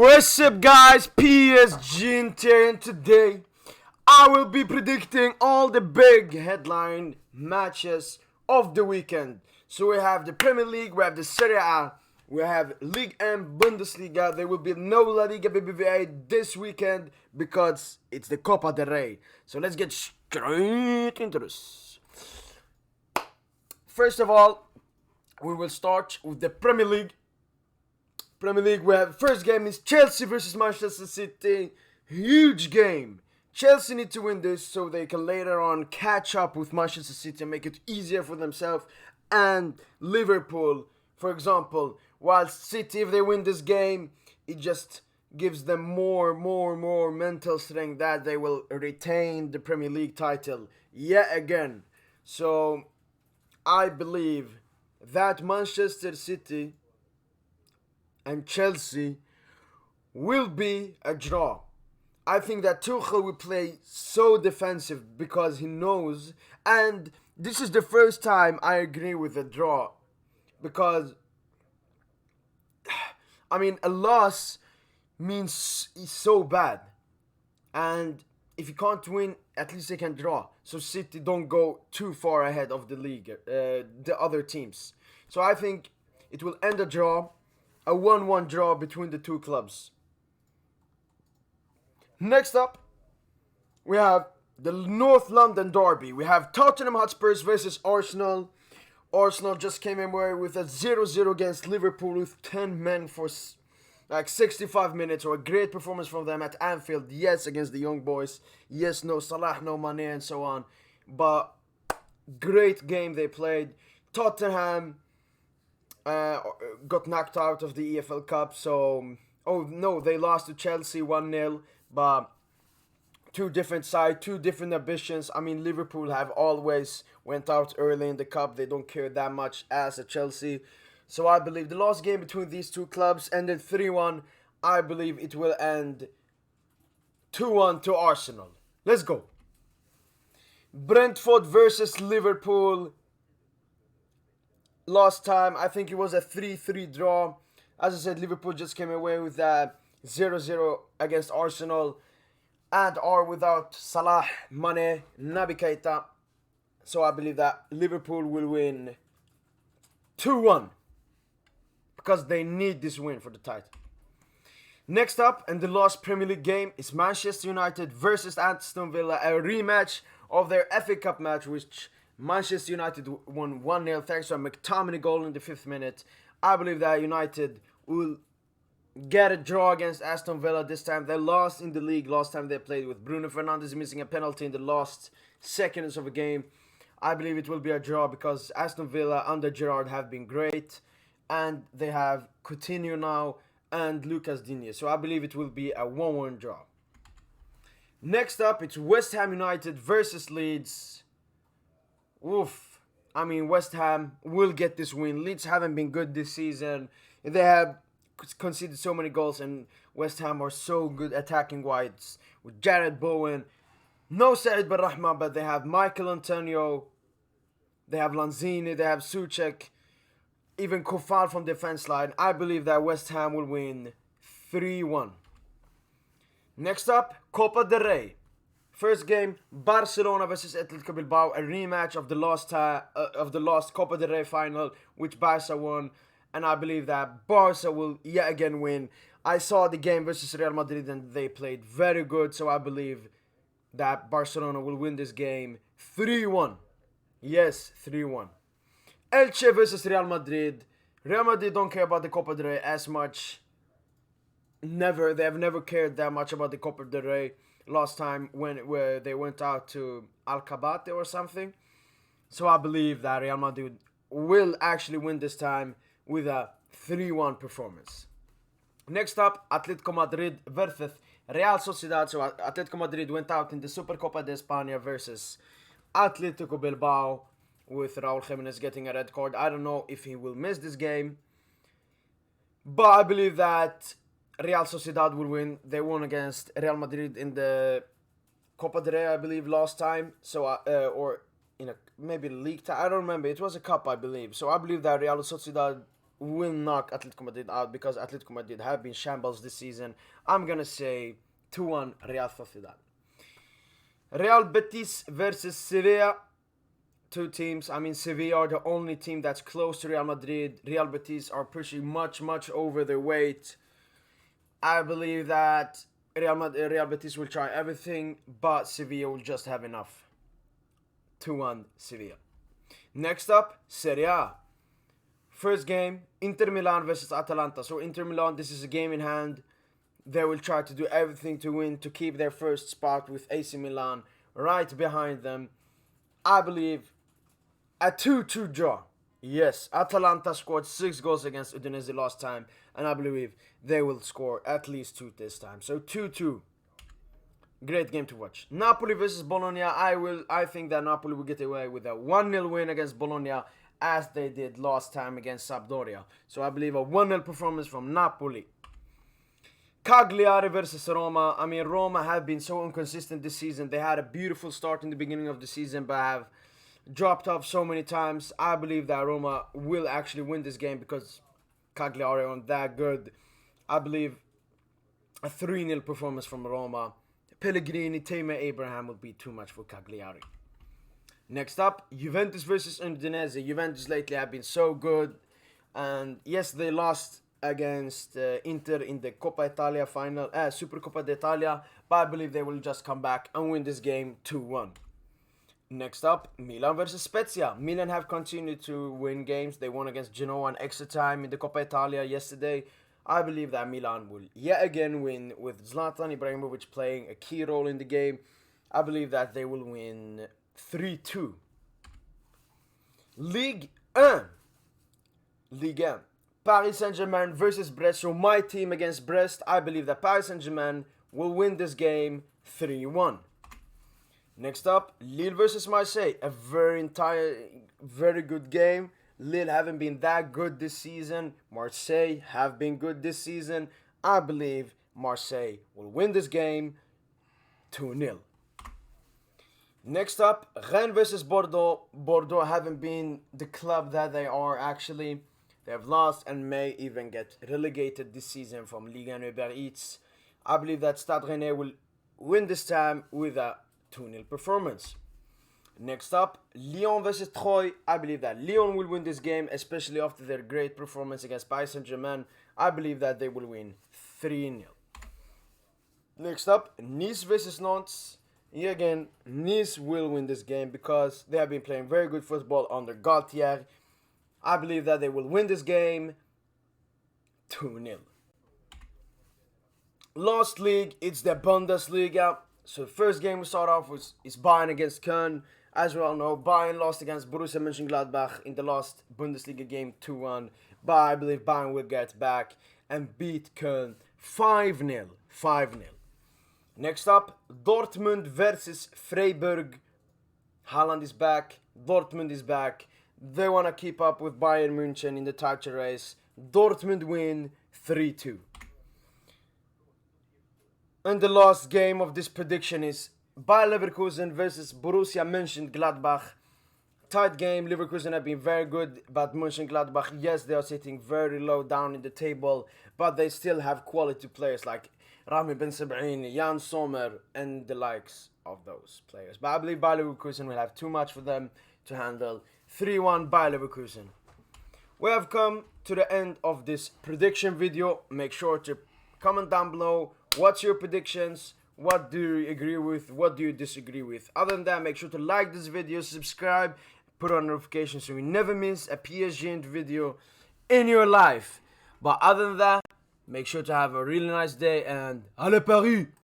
What's up, guys? PSGINT here, and today I will be predicting all the big headline matches of the weekend. So we have the Premier League, we have the Serie A, we have League M, Bundesliga. There will be no La Liga BBVA this weekend because it's the Copa Del Rey. So let's get straight into this. First of all, we will start with the Premier League. We have first game is Chelsea versus Manchester City. Huge game. Chelsea need to win this so they can later on catch up with Manchester City and make it easier for themselves and Liverpool. For example, while City, if they win this game, it just gives them more mental strength that they will retain the Premier League title yet again. So I believe that Manchester City and Chelsea will be a draw. I think that Tuchel will play so defensive because he knows, and this is the first time I agree with a draw, because a loss means it's so bad, and if you can't win, at least they can draw, so City don't go too far ahead of the league, the other teams. So I think it will end a draw, a 1-1 draw between the two clubs. Next up, we have the North London derby. We have Tottenham Hotspurs versus Arsenal. Arsenal just came away with a 0-0 against Liverpool with 10 men for like 65 minutes. Or a great performance from them at Anfield. Yes, against the young boys. Yes, no Salah, no Mane, and so on. But great game they played. Tottenham got knocked out of the EFL Cup, so they lost to Chelsea 1-0, but two different sides, two different ambitions. Liverpool have always went out early in the cup. They don't care that much as a Chelsea. So I believe the last game between these two clubs ended 3-1. I believe it will end 2-1 to Arsenal. Let's go. Brentford versus Liverpool. Last time, I think it was a 3-3 draw. As I said, Liverpool just came away with a 0-0 against Arsenal and are without Salah, Mane, Naby Keita. So I believe that Liverpool will win 2-1 because they need this win for the title. Next up, and the last Premier League game, is Manchester United versus Aston Villa, a rematch of their FA Cup match, which Manchester United won 1-0 thanks to a McTominay goal in the 5th minute. I believe that United will get a draw against Aston Villa this time. They lost in the league last time they played, with Bruno Fernandes missing a penalty in the last seconds of a game. I believe it will be a draw because Aston Villa under Gerrard have been great, and they have Coutinho now and Lucas Digne. So I believe it will be a 1-1 draw. Next up, it's West Ham United versus Leeds. West Ham will get this win. Leeds haven't been good this season. They have conceded so many goals, and West Ham are so good attacking wise with Jared Bowen. No Said Barrahma, but they have Michael Antonio. They have Lanzini. They have Soucek. Even Kofal from defense line. I believe that West Ham will win 3-1. Next up, Copa Del Rey. First game, Barcelona versus Atletico Bilbao, a rematch of the last Copa del Rey final, which Barca won, and I believe that Barca will yet again win. I saw the game versus Real Madrid and they played very good, so I believe that Barcelona will win this game 3-1. Yes, 3-1. Elche versus Real Madrid. Real Madrid don't care about the Copa del Rey as much. They have never cared that much about the Copa del Rey. Last time where they went out to Alcabate or something. So I believe that Real Madrid will actually win this time with a 3-1 performance. Next up, Atletico Madrid versus Real Sociedad. So Atletico Madrid went out in the Supercopa de España versus Atletico Bilbao, with Raúl Jiménez getting a red card. I don't know if he will miss this game, but I believe that Real Sociedad will win. They won against Real Madrid in the Copa del Rey, I believe, last time. So, or in maybe league time. I don't remember. It was a cup, I believe. So I believe that Real Sociedad will knock Atletico Madrid out because Atletico Madrid have been shambles this season. I'm gonna say 2-1 Real Sociedad. Real Betis versus Sevilla. Two teams. I mean, Sevilla are the only team that's close to Real Madrid. Real Betis are pushing much over their weight. I believe that Real Betis will try everything, but Sevilla will just have enough. 2-1 Sevilla. Next up, Serie A. First game, Inter Milan versus Atalanta. So Inter Milan, this is a game in hand. They will try to do everything to win, to keep their first spot with AC Milan right behind them. I believe a 2-2 draw. Yes, Atalanta scored 6 goals against Udinese last time, and I believe they will score at least 2 this time. So 2-2. Great game to watch. Napoli versus Bologna. I think that Napoli will get away with a 1-0 win against Bologna as they did last time against Sampdoria. So I believe a 1-0 performance from Napoli. Cagliari versus Roma. I mean, Roma have been so inconsistent this season. They had a beautiful start in the beginning of the season, but have dropped off so many times. I believe that Roma will actually win this game because Cagliari aren't that good. I believe a 3-0 performance from Roma. Pellegrini, Tammy Abraham will be too much for Cagliari. Next up, Juventus versus Udinese. Juventus lately have been so good. And yes, they lost against Inter in the Coppa Italia final, Supercoppa d'Italia. But I believe they will just come back and win this game 2-1. Next up, Milan versus Spezia. Milan have continued to win games. They won against Genoa in extra time in the Coppa Italia yesterday. I believe that Milan will yet again win with Zlatan Ibrahimovic playing a key role in the game. I believe that they will win 3-2. Ligue 1. Ligue 1. Paris Saint-Germain versus Brest. So my team against Brest. I believe that Paris Saint-Germain will win this game 3-1. Next up, Lille versus Marseille. A very good game. Lille haven't been that good this season. Marseille have been good this season. I believe Marseille will win this game 2-0. Next up, Rennes versus Bordeaux. Bordeaux haven't been the club that they are actually. They have lost and may even get relegated this season from Ligue 1 Uber Eats. I believe that Stade Rennais will win this time with a 2-0 performance. Next up, Lyon versus Troyes. I believe that Lyon will win this game, especially after their great performance against Paris Saint-Germain. I believe that they will win 3-0. Next up, Nice versus Nantes. Here again, Nice will win this game because they have been playing very good football under Galtier. I believe that they will win this game 2-0. Last league, it's the Bundesliga. So the first game we start off with is Bayern against Köln. As we all know, Bayern lost against Borussia Mönchengladbach in the last Bundesliga game 2-1. But I believe Bayern will get back and beat Köln 5-0. 5-0. Next up, Dortmund versus Freiburg. Haaland is back. Dortmund is back. They want to keep up with Bayern München in the title race. Dortmund win 3-2. And the last game of this prediction is Bayer Leverkusen versus Borussia Mönchengladbach. Tight game. Leverkusen have been very good, but Mönchengladbach, yes, they are sitting very low down in the table, but they still have quality players like Rami Ben Sebaini, Jan Sommer, and the likes of those players. But I believe Bayer Leverkusen will have too much for them to handle. 3-1 Bayer Leverkusen. We have come to the end of this prediction video. Make sure to comment down below. What's your predictions? What do you agree with? What do you disagree with? Other than that, make sure to like this video, subscribe, put on notifications so you never miss a PSGINT video in your life. But other than that, make sure to have a really nice day and allez Paris!